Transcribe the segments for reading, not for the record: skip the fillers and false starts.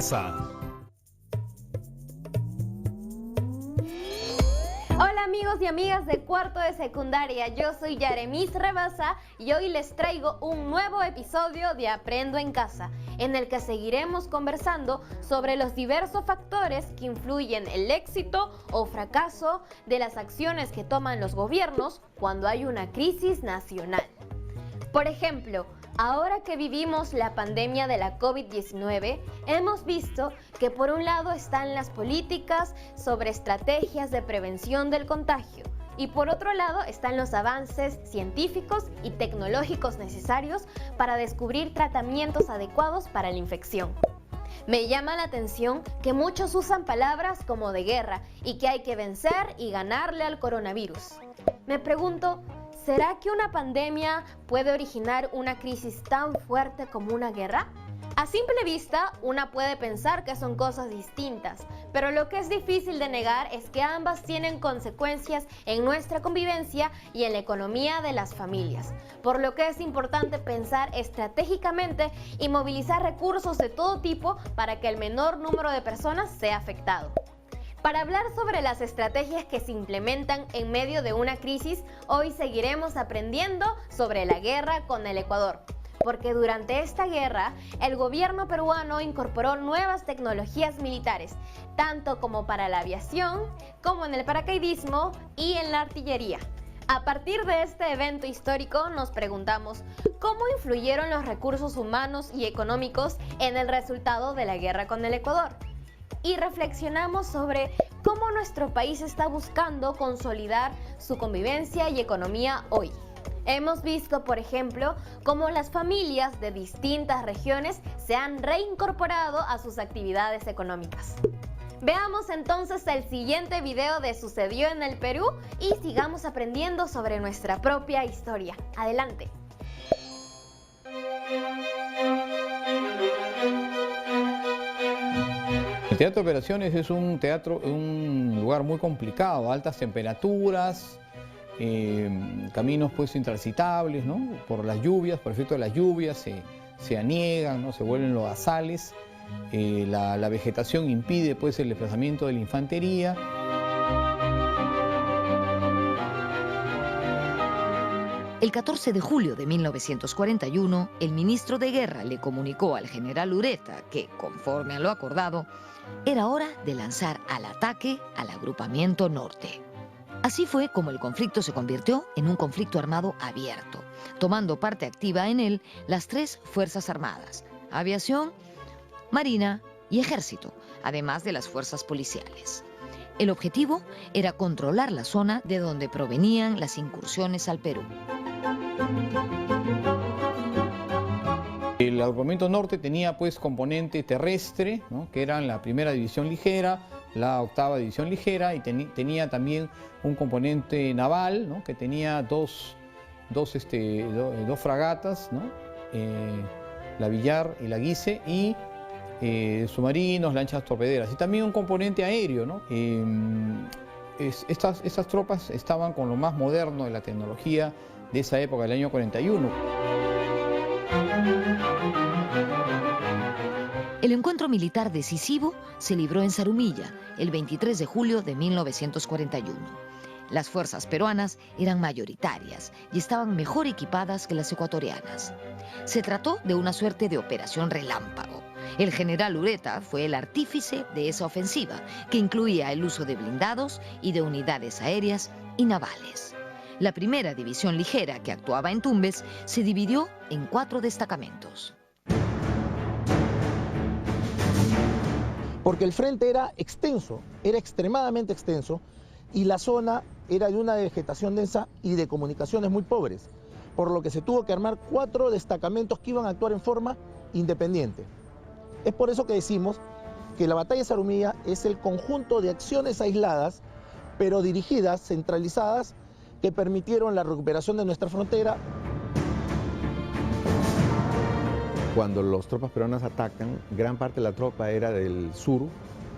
casa. Hola amigos y amigas de cuarto de secundaria, yo soy Yaremis Rebasa y hoy les traigo un nuevo episodio de Aprendo en Casa, en el que seguiremos conversando sobre los diversos factores que influyen el éxito o fracaso de las acciones que toman los gobiernos cuando hay una crisis nacional. Por ejemplo, ahora que vivimos la pandemia de la COVID-19, hemos visto que por un lado están las políticas sobre estrategias de prevención del contagio y por otro lado están los avances científicos y tecnológicos necesarios para descubrir tratamientos adecuados para la infección. Me llama la atención que muchos usan palabras como de guerra y que hay que vencer y ganarle al coronavirus. Me pregunto, ¿será que una pandemia puede originar una crisis tan fuerte como una guerra? A simple vista, una puede pensar que son cosas distintas, pero lo que es difícil de negar es que ambas tienen consecuencias en nuestra convivencia y en la economía de las familias, por lo que es importante pensar estratégicamente y movilizar recursos de todo tipo para que el menor número de personas sea afectado. Para hablar sobre las estrategias que se implementan en medio de una crisis, hoy seguiremos aprendiendo sobre la guerra con el Ecuador. Porque durante esta guerra, el gobierno peruano incorporó nuevas tecnologías militares, tanto como para la aviación, como en el paracaidismo y en la artillería. A partir de este evento histórico nos preguntamos, ¿cómo influyeron los recursos humanos y económicos en el resultado de la guerra con el Ecuador? Y reflexionamos sobre cómo nuestro país está buscando consolidar su convivencia y economía hoy. Hemos visto, por ejemplo, cómo las familias de distintas regiones se han reincorporado a sus actividades económicas. Veamos entonces el siguiente video de Sucedió en el Perú y sigamos aprendiendo sobre nuestra propia historia. Adelante. El teatro de operaciones es un lugar muy complicado, altas temperaturas, caminos pues intransitables, ¿no? Por las lluvias, por efecto de las lluvias se aniegan, ¿no? Se vuelven lodazales, la vegetación impide pues el desplazamiento de la infantería. El 14 de julio de 1941, el ministro de Guerra le comunicó al general Ureta que, conforme a lo acordado, era hora de lanzar al ataque al agrupamiento norte. Así fue como el conflicto se convirtió en un conflicto armado abierto, tomando parte activa en él las tres Fuerzas Armadas, Aviación, Marina y Ejército, además de las fuerzas policiales. El objetivo era controlar la zona de donde provenían las incursiones al Perú. El agrupamiento norte tenía pues componente terrestre, ¿no? Que eran la primera división ligera, la octava división ligera y tenía también un componente naval, ¿no? Que tenía dos fragatas, ¿no? La Villar y la Guise y submarinos, lanchas torpederas y también un componente aéreo, ¿no? Estas tropas estaban con lo más moderno de la tecnología de esa época, del año 41. El encuentro militar decisivo se libró en Zarumilla el 23 de julio de 1941. Las fuerzas peruanas eran mayoritarias y estaban mejor equipadas que las ecuatorianas. Se trató de una suerte de operación relámpago. El general Ureta fue el artífice de esa ofensiva, que incluía el uso de blindados y de unidades aéreas y navales. La primera división ligera, que actuaba en Tumbes, se dividió en 4 destacamentos. Porque el frente era extenso, era extremadamente extenso, y la zona era de una vegetación densa y de comunicaciones muy pobres, por lo que se tuvo que armar 4 destacamentos que iban a actuar en forma independiente. Es por eso que decimos que la batalla de Zarumilla es el conjunto de acciones aisladas, pero dirigidas, centralizadas, que permitieron la recuperación de nuestra frontera. Cuando las tropas peruanas atacan, gran parte de la tropa era del sur,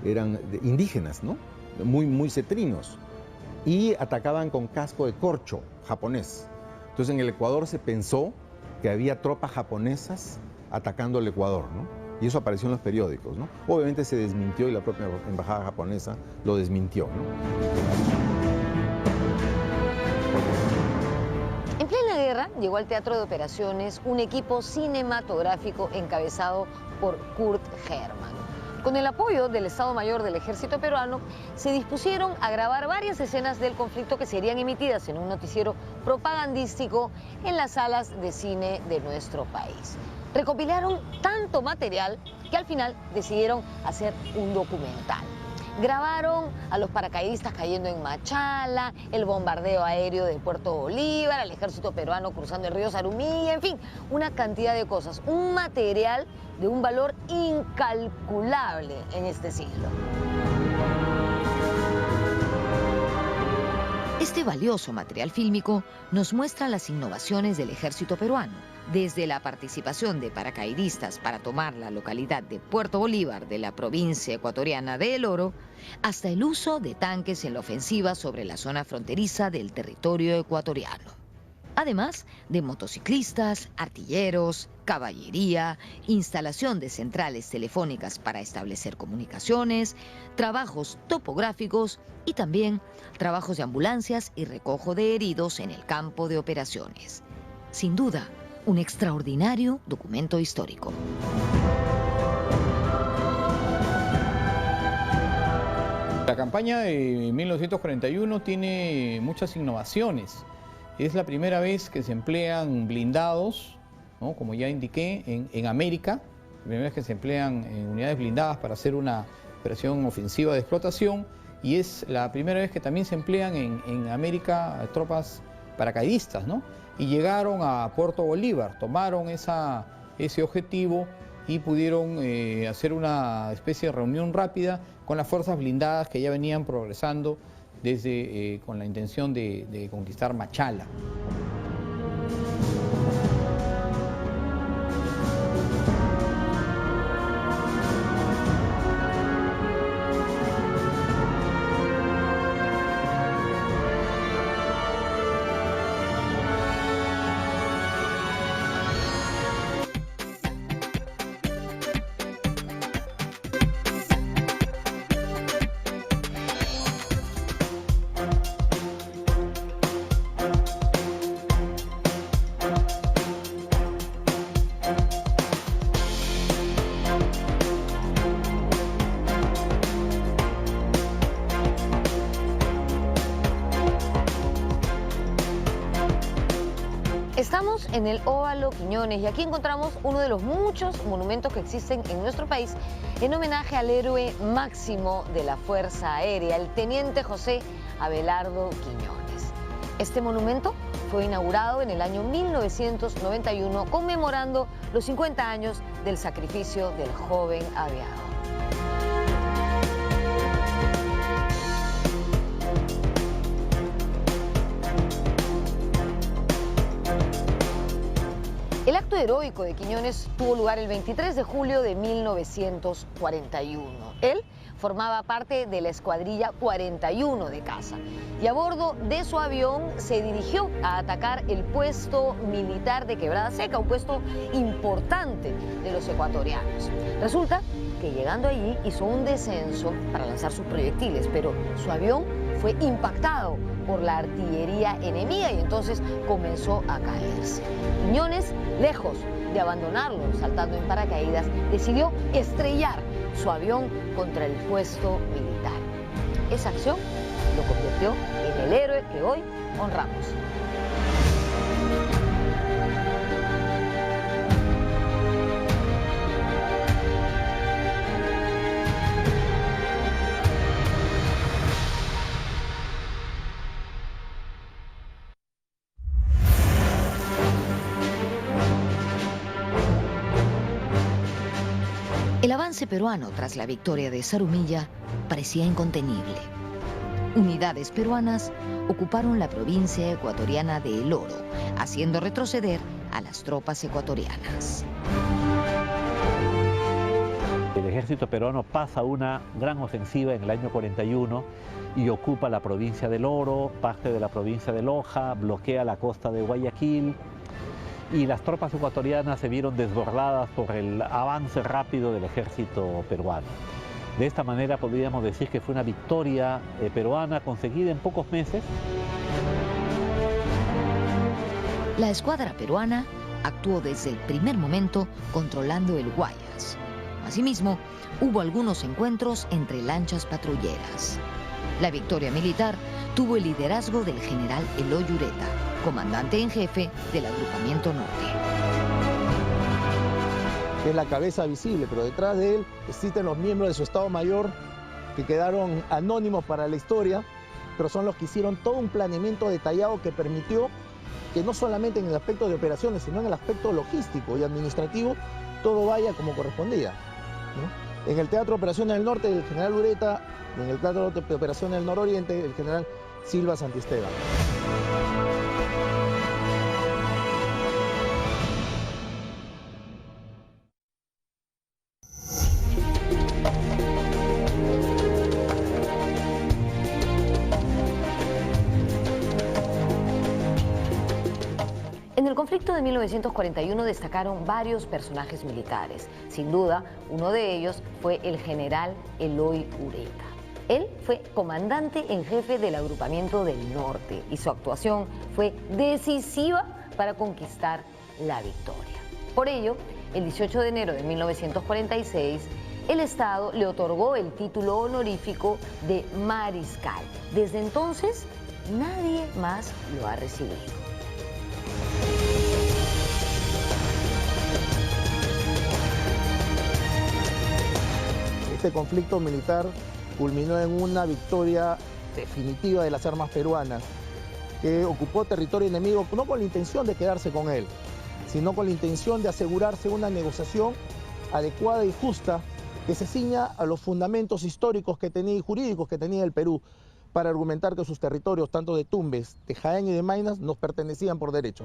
eran indígenas, ¿no? Muy cetrinos, y atacaban con casco de corcho japonés. Entonces en el Ecuador se pensó que había tropas japonesas atacando el Ecuador, ¿no? Y eso apareció en los periódicos, ¿no? Obviamente se desmintió y la propia embajada japonesa lo desmintió, ¿no? En plena guerra llegó al teatro de operaciones un equipo cinematográfico encabezado por Kurt Hermann. Con el apoyo del Estado Mayor del Ejército Peruano, se dispusieron a grabar varias escenas del conflicto que serían emitidas en un noticiero propagandístico en las salas de cine de nuestro país. Recopilaron tanto material que al final decidieron hacer un documental. Grabaron a los paracaidistas cayendo en Machala, el bombardeo aéreo de Puerto Bolívar, al ejército peruano cruzando el río Zarumilla, en fin, una cantidad de cosas. Un material de un valor incalculable en este siglo. Este valioso material fílmico nos muestra las innovaciones del ejército peruano, desde la participación de paracaidistas para tomar la localidad de Puerto Bolívar de la provincia ecuatoriana de El Oro, hasta el uso de tanques en la ofensiva sobre la zona fronteriza del territorio ecuatoriano. Además de motociclistas, artilleros, caballería, instalación de centrales telefónicas para establecer comunicaciones, trabajos topográficos y también trabajos de ambulancias y recojo de heridos en el campo de operaciones. Sin duda, un extraordinario documento histórico. La campaña de 1941 tiene muchas innovaciones. Es la primera vez que se emplean blindados, ¿no? Como ya indiqué, en América. La primera vez que se emplean unidades blindadas para hacer una operación ofensiva de explotación. Y es la primera vez que también se emplean en América tropas paracaidistas, ¿no? Y llegaron a Puerto Bolívar, tomaron ese objetivo y pudieron hacer una especie de reunión rápida con las fuerzas blindadas que ya venían progresando desde con la intención de conquistar Machala. Estamos en el Óvalo Quiñones y aquí encontramos uno de los muchos monumentos que existen en nuestro país en homenaje al héroe máximo de la Fuerza Aérea, el teniente José Abelardo Quiñones. Este monumento fue inaugurado en el año 1991 conmemorando los 50 años del sacrificio del joven aviador. El acto heroico de Quiñones tuvo lugar el 23 de julio de 1941. Él formaba parte de la escuadrilla 41 de caza y a bordo de su avión se dirigió a atacar el puesto militar de Quebrada Seca, un puesto importante de los ecuatorianos. Resulta que llegando allí hizo un descenso para lanzar sus proyectiles, pero su avión fue impactado por la artillería enemiga y entonces comenzó a caerse. Quiñones, lejos de abandonarlo saltando en paracaídas, decidió estrellar su avión contra el puesto militar. Esa acción lo convirtió en el héroe que hoy honramos. El avance peruano tras la victoria de Zarumilla parecía incontenible. Unidades peruanas ocuparon la provincia ecuatoriana de El Oro, haciendo retroceder a las tropas ecuatorianas. El ejército peruano pasa una gran ofensiva en el año 41 y ocupa la provincia del Oro, parte de la provincia de Loja, bloquea la costa de Guayaquil y las tropas ecuatorianas se vieron desbordadas por el avance rápido del ejército peruano. De esta manera podríamos decir que fue una victoria peruana conseguida en pocos meses. La escuadra peruana actuó desde el primer momento controlando el Guayas. Asimismo, hubo algunos encuentros entre lanchas patrulleras. La victoria militar tuvo el liderazgo del general Eloy Ureta, comandante en jefe del agrupamiento norte. Es la cabeza visible, pero detrás de él existen los miembros de su Estado Mayor que quedaron anónimos para la historia, pero son los que hicieron todo un planeamiento detallado que permitió que no solamente en el aspecto de operaciones, sino en el aspecto logístico y administrativo, todo vaya como correspondía, ¿no? En el Teatro de Operaciones del Norte, el general Ureta, y en el Teatro de Operaciones del Nororiente, el general Silva Santisteban. En el conflicto de 1941 destacaron varios personajes militares. Sin duda, uno de ellos fue el general Eloy Ureta. Él fue comandante en jefe del agrupamiento del norte y su actuación fue decisiva para conquistar la victoria. Por ello, el 18 de enero de 1946, el Estado le otorgó el título honorífico de mariscal. Desde entonces, nadie más lo ha recibido. Este conflicto militar culminó en una victoria definitiva de las armas peruanas, que ocupó territorio enemigo no con la intención de quedarse con él, sino con la intención de asegurarse una negociación adecuada y justa que se ciña a los fundamentos históricos que tenía y jurídicos que tenía el Perú para argumentar que sus territorios, tanto de Tumbes, de Jaén y de Maynas, nos pertenecían por derecho.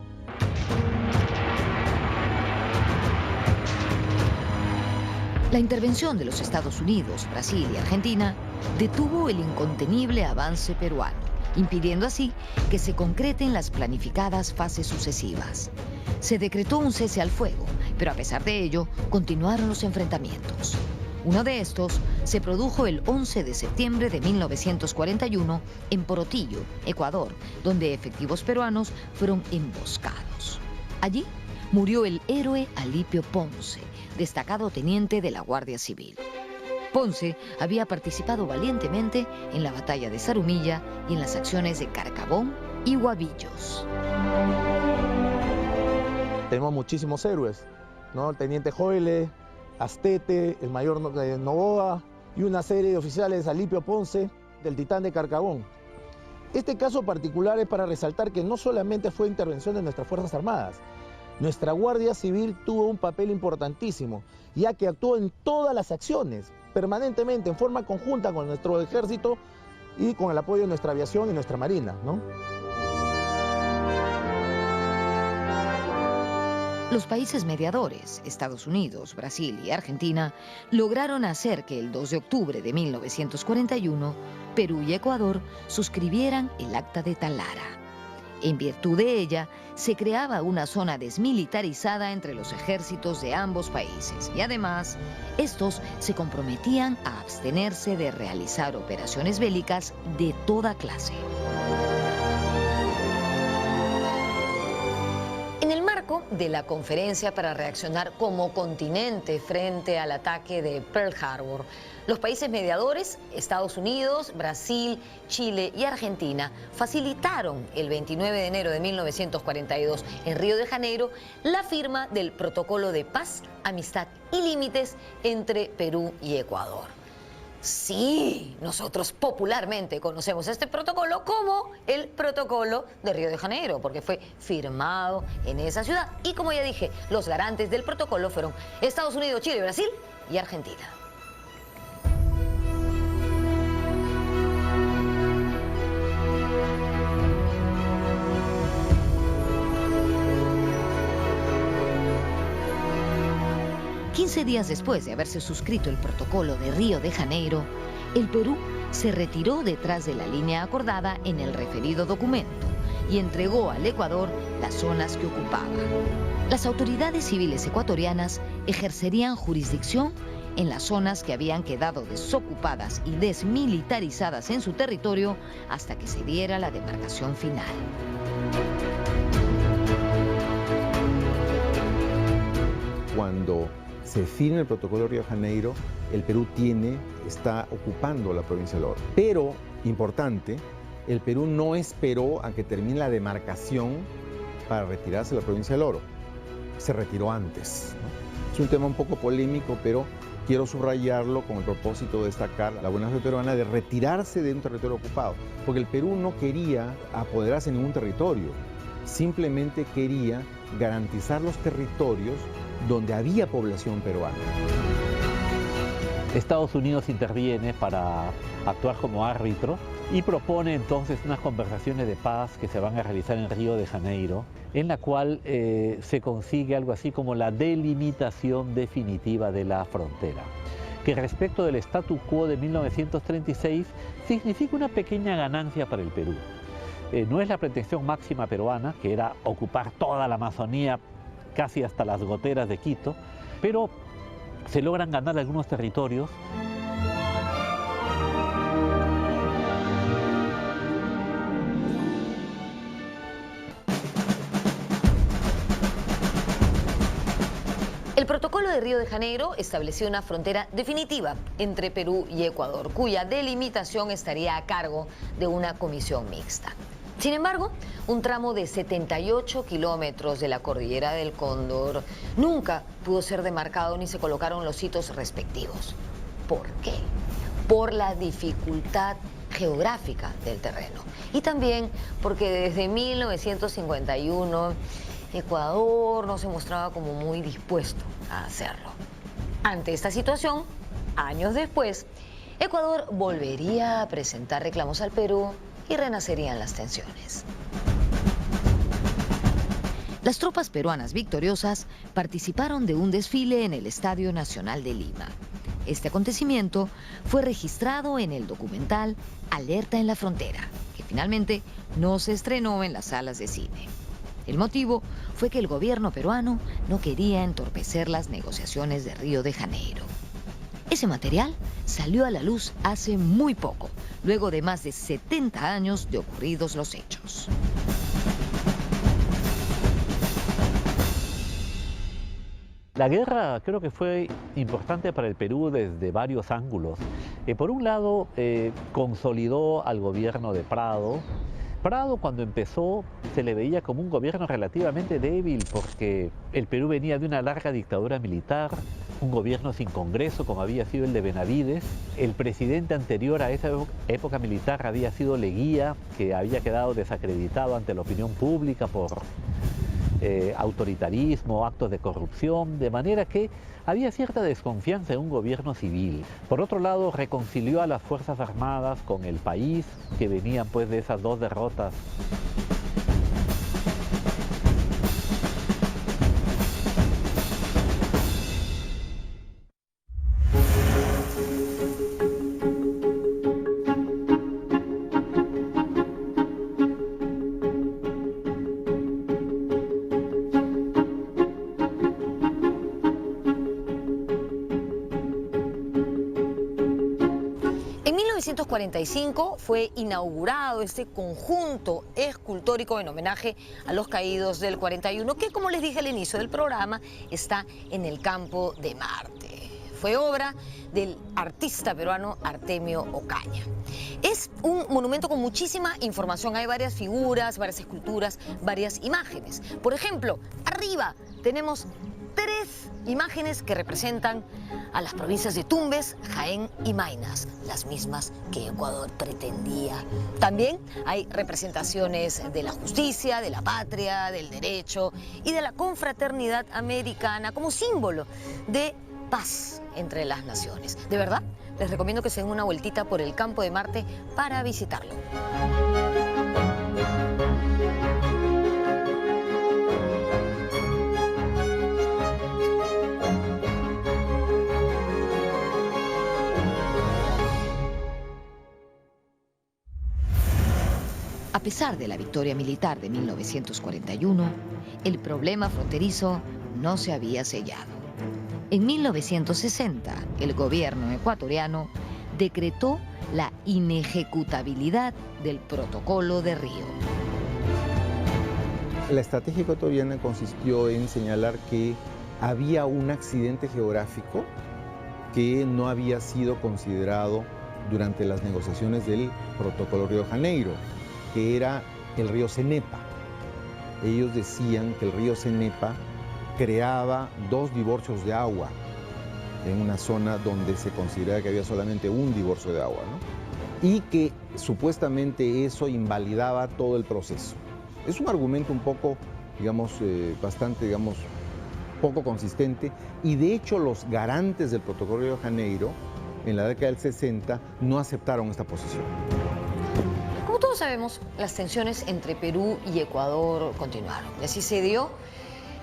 La intervención de los Estados Unidos, Brasil y Argentina detuvo el incontenible avance peruano, impidiendo así que se concreten las planificadas fases sucesivas. Se decretó un cese al fuego, pero a pesar de ello, continuaron los enfrentamientos. Uno de estos se produjo el 11 de septiembre de 1941 en Porotillo, Ecuador, donde efectivos peruanos fueron emboscados. Allí murió el héroe Alipio Ponce, destacado teniente de la Guardia Civil. Ponce había participado valientemente en la batalla de Zarumilla y en las acciones de Carcabón y Huavillos. Tenemos muchísimos héroes, ¿no? El teniente Joile, Astete, el mayor Novoa y una serie de oficiales, Alipio Ponce, del Titán de Carcabón. Este caso particular es para resaltar que no solamente fue intervención de nuestras Fuerzas Armadas, nuestra Guardia Civil tuvo un papel importantísimo, ya que actuó en todas las acciones, permanentemente, en forma conjunta con nuestro ejército y con el apoyo de nuestra aviación y nuestra marina, ¿no? Los países mediadores, Estados Unidos, Brasil y Argentina, lograron hacer que el 2 de octubre de 1941, Perú y Ecuador suscribieran el Acta de Talara. En virtud de ella, se creaba una zona desmilitarizada entre los ejércitos de ambos países y además, estos se comprometían a abstenerse de realizar operaciones bélicas de toda clase. En el marco de la conferencia para reaccionar como continente frente al ataque de Pearl Harbor, los países mediadores, Estados Unidos, Brasil, Chile y Argentina, facilitaron el 29 de enero de 1942 en Río de Janeiro la firma del Protocolo de Paz, Amistad y Límites entre Perú y Ecuador. Sí, nosotros popularmente conocemos este protocolo como el Protocolo de Río de Janeiro, porque fue firmado en esa ciudad. Y como ya dije, los garantes del protocolo fueron Estados Unidos, Chile, Brasil y Argentina. Días después de haberse suscrito el protocolo de Río de Janeiro, el Perú se retiró detrás de la línea acordada en el referido documento, y entregó al Ecuador las zonas que ocupaba. Las autoridades civiles ecuatorianas ejercerían jurisdicción en las zonas que habían quedado desocupadas y desmilitarizadas en su territorio hasta que se diera la demarcación final. Cuando se firma el protocolo de Río de Janeiro, el Perú está ocupando la provincia del Oro. Pero, importante, el Perú no esperó a que termine la demarcación para retirarse de la provincia del Oro. Se retiró antes, ¿no? Es un tema un poco polémico, pero quiero subrayarlo con el propósito de destacar la buena fe peruana de retirarse de un territorio ocupado, porque el Perú no quería apoderarse de ningún territorio, simplemente quería garantizar los territorios donde había población peruana. Estados Unidos interviene para actuar como árbitro y propone entonces unas conversaciones de paz que se van a realizar en Río de Janeiro, en la cual se consigue algo así como la delimitación definitiva de la frontera, que respecto del statu quo de 1936 significa una pequeña ganancia para el Perú. No es la pretensión máxima peruana, que era ocupar toda la Amazonía casi hasta las goteras de Quito, pero se logran ganar algunos territorios. El protocolo de Río de Janeiro estableció una frontera definitiva entre Perú y Ecuador, cuya delimitación estaría a cargo de una comisión mixta. Sin embargo, un tramo de 78 kilómetros de la cordillera del Cóndor nunca pudo ser demarcado ni se colocaron los hitos respectivos. ¿Por qué? Por la dificultad geográfica del terreno y también porque desde 1951 Ecuador no se mostraba como muy dispuesto a hacerlo. Ante esta situación, años después, Ecuador volvería a presentar reclamos al Perú y renacerían las tensiones. Las tropas peruanas victoriosas participaron de un desfile en el Estadio Nacional de Lima. Este acontecimiento fue registrado en el documental Alerta en la Frontera, que finalmente no se estrenó en las salas de cine. El motivo fue que el gobierno peruano no quería entorpecer las negociaciones de Río de Janeiro. Ese material salió a la luz hace muy poco, luego de más de 70 años de ocurridos los hechos. La guerra creo que fue importante para el Perú desde varios ángulos. Por un lado, consolidó al gobierno de Prado. Prado, cuando empezó, se le veía como un gobierno relativamente débil porque el Perú venía de una larga dictadura militar, un gobierno sin Congreso como había sido el de Benavides. El presidente anterior a esa época militar había sido Leguía, que había quedado desacreditado ante la opinión pública por autoritarismo, actos de corrupción, de manera que había cierta desconfianza en un gobierno civil. Por otro lado, reconcilió a las Fuerzas Armadas con el país, que venían pues de esas dos derrotas. En 1945 fue inaugurado este conjunto escultórico en homenaje a los caídos del 41, que, como les dije al inicio del programa, está en el campo de Marte. Fue obra del artista peruano Artemio Ocaña. Es un monumento con muchísima información. Hay varias figuras, varias esculturas, varias imágenes. Por ejemplo, arriba tenemos 3 imágenes que representan a las provincias de Tumbes, Jaén y Maynas, las mismas que Ecuador pretendía. También hay representaciones de la justicia, de la patria, del derecho y de la confraternidad americana como símbolo de paz entre las naciones. De verdad, les recomiendo que se den una vueltita por el campo de Marte para visitarlo. A pesar de la victoria militar de 1941, el problema fronterizo no se había sellado. En 1960, el gobierno ecuatoriano decretó la inejecutabilidad del Protocolo de Río. La estrategia ecuatoriana consistió en señalar que había un accidente geográfico que no había sido considerado durante las negociaciones del Protocolo Río de Janeiro, que era el río Cenepa. Ellos decían que el río Cenepa creaba 2 divorcios de agua en una zona donde se consideraba que había solamente un divorcio de agua, ¿no? Y que supuestamente eso invalidaba todo el proceso. Es un argumento un poco, digamos, bastante, digamos, poco consistente, y de hecho los garantes del Protocolo de Río de Janeiro en la década del 60 no aceptaron esta posición. Como todos sabemos, las tensiones entre Perú y Ecuador continuaron. Y así se dio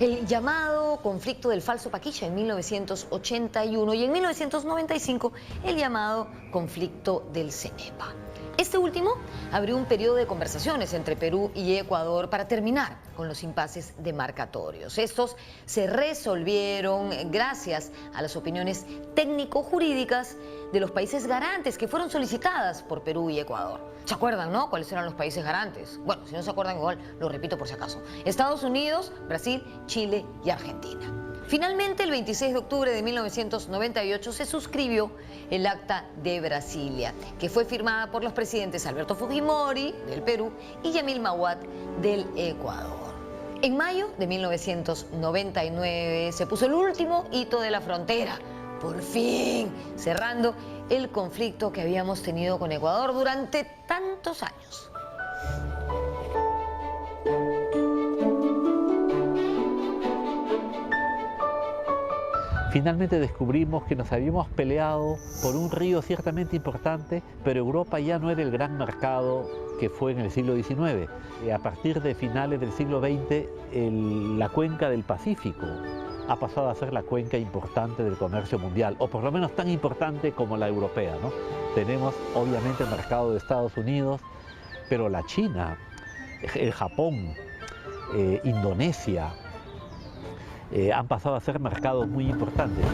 el llamado conflicto del Falso Paquicha en 1981 y en 1995 el llamado conflicto del Cenepa. Este último abrió un periodo de conversaciones entre Perú y Ecuador para terminar con los impases demarcatorios. Estos se resolvieron gracias a las opiniones técnico-jurídicas de los países garantes que fueron solicitadas por Perú y Ecuador. ¿Se acuerdan, no? ¿Cuáles eran los países garantes? Bueno, si no se acuerdan igual, lo repito por si acaso. Estados Unidos, Brasil, Chile y Argentina. Finalmente, el 26 de octubre de 1998 se suscribió el Acta de Brasilia, que fue firmada por los presidentes Alberto Fujimori, del Perú, y Yamil Mahuad, del Ecuador. En mayo de 1999 se puso el último hito de la frontera, por fin cerrando el conflicto que habíamos tenido con Ecuador durante tantos años. Finalmente descubrimos que nos habíamos peleado por un río ciertamente importante, pero Europa ya no era el gran mercado que fue en el siglo XIX. A partir de finales del siglo XX, la cuenca del Pacífico ha pasado a ser la cuenca importante del comercio mundial, o por lo menos tan importante como la europea, ¿no? Tenemos obviamente el mercado de Estados Unidos, pero la China, el Japón, Indonesia, han pasado a ser mercados muy importantes.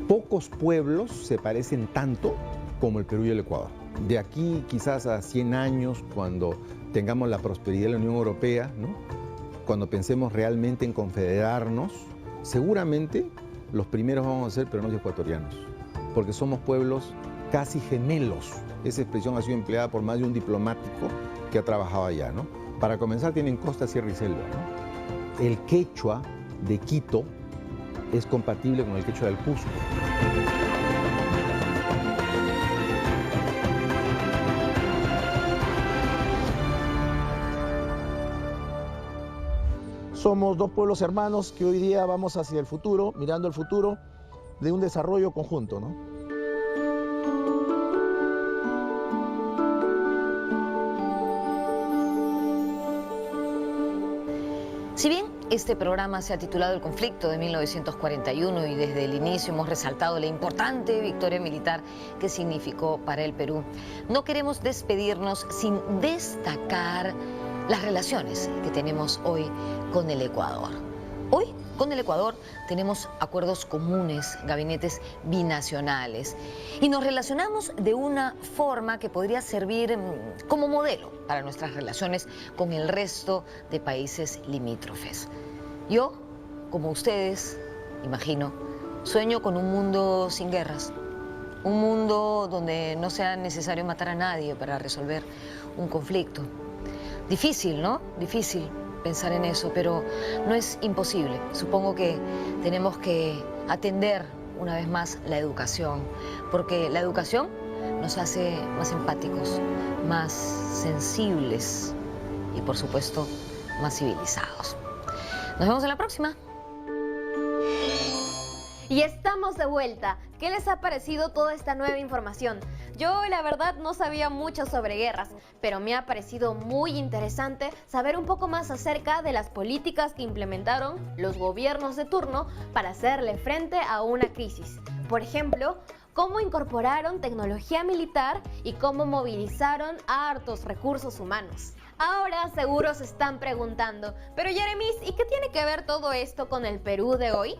Pocos pueblos se parecen tanto como el Perú y el Ecuador. De aquí quizás a 100 años, cuando tengamos la prosperidad de la Unión Europea, ¿no? Cuando pensemos realmente en confederarnos, seguramente los primeros vamos a ser peruanos y ecuatorianos, porque somos pueblos casi gemelos. Esa expresión ha sido empleada por más de un diplomático que ha trabajado allá, ¿no? Para comenzar, tienen costa, sierra y selva, ¿no? El quechua de Quito es compatible con el quechua del Cusco. Somos 2 pueblos hermanos que hoy día vamos hacia el futuro, mirando el futuro de un desarrollo conjunto, ¿no? Si bien este programa se ha titulado El conflicto de 1941 y desde el inicio hemos resaltado la importante victoria militar que significó para el Perú, no queremos despedirnos sin destacar las relaciones que tenemos hoy con el Ecuador. Hoy, con el Ecuador, tenemos acuerdos comunes, gabinetes binacionales y nos relacionamos de una forma que podría servir como modelo para nuestras relaciones con el resto de países limítrofes. Yo, como ustedes, imagino, sueño con un mundo sin guerras, un mundo donde no sea necesario matar a nadie para resolver un conflicto. Difícil, ¿no? Difícil pensar en eso, pero no es imposible. Supongo que tenemos que atender una vez más la educación, porque la educación nos hace más empáticos, más sensibles y, por supuesto, más civilizados. Nos vemos en la próxima. Y estamos de vuelta. ¿Qué les ha parecido toda esta nueva información? Yo, la verdad, no sabía mucho sobre guerras, pero me ha parecido muy interesante saber un poco más acerca de las políticas que implementaron los gobiernos de turno para hacerle frente a una crisis. Por ejemplo, cómo incorporaron tecnología militar y cómo movilizaron hartos recursos humanos. Ahora seguro se están preguntando, pero Jeremis, ¿y qué tiene que ver todo esto con el Perú de hoy?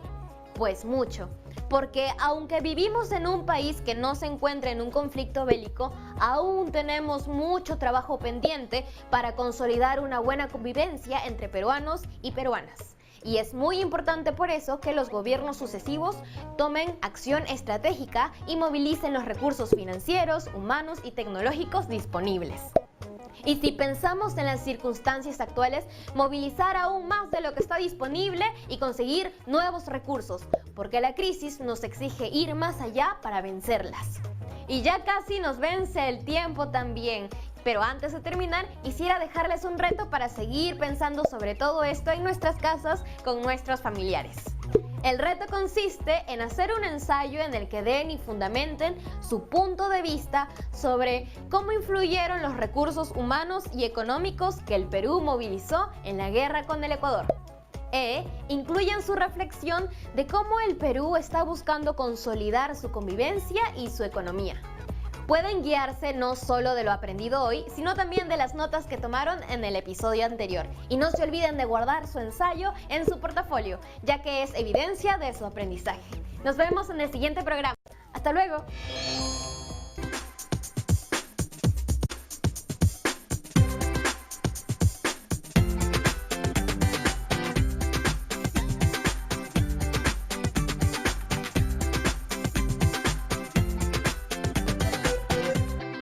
Pues mucho, porque aunque vivimos en un país que no se encuentra en un conflicto bélico, aún tenemos mucho trabajo pendiente para consolidar una buena convivencia entre peruanos y peruanas. Y es muy importante por eso que los gobiernos sucesivos tomen acción estratégica y movilicen los recursos financieros, humanos y tecnológicos disponibles. Y si pensamos en las circunstancias actuales, movilizar aún más de lo que está disponible y conseguir nuevos recursos, porque la crisis nos exige ir más allá para vencerlas. Y ya casi nos vence el tiempo también. Pero antes de terminar, quisiera dejarles un reto para seguir pensando sobre todo esto en nuestras casas con nuestros familiares. El reto consiste en hacer un ensayo en el que den y fundamenten su punto de vista sobre cómo influyeron los recursos humanos y económicos que el Perú movilizó en la guerra con el Ecuador. Incluyan su reflexión de cómo el Perú está buscando consolidar su convivencia y su economía. Pueden guiarse no solo de lo aprendido hoy, sino también de las notas que tomaron en el episodio anterior. Y no se olviden de guardar su ensayo en su portafolio, ya que es evidencia de su aprendizaje. Nos vemos en el siguiente programa. ¡Hasta luego!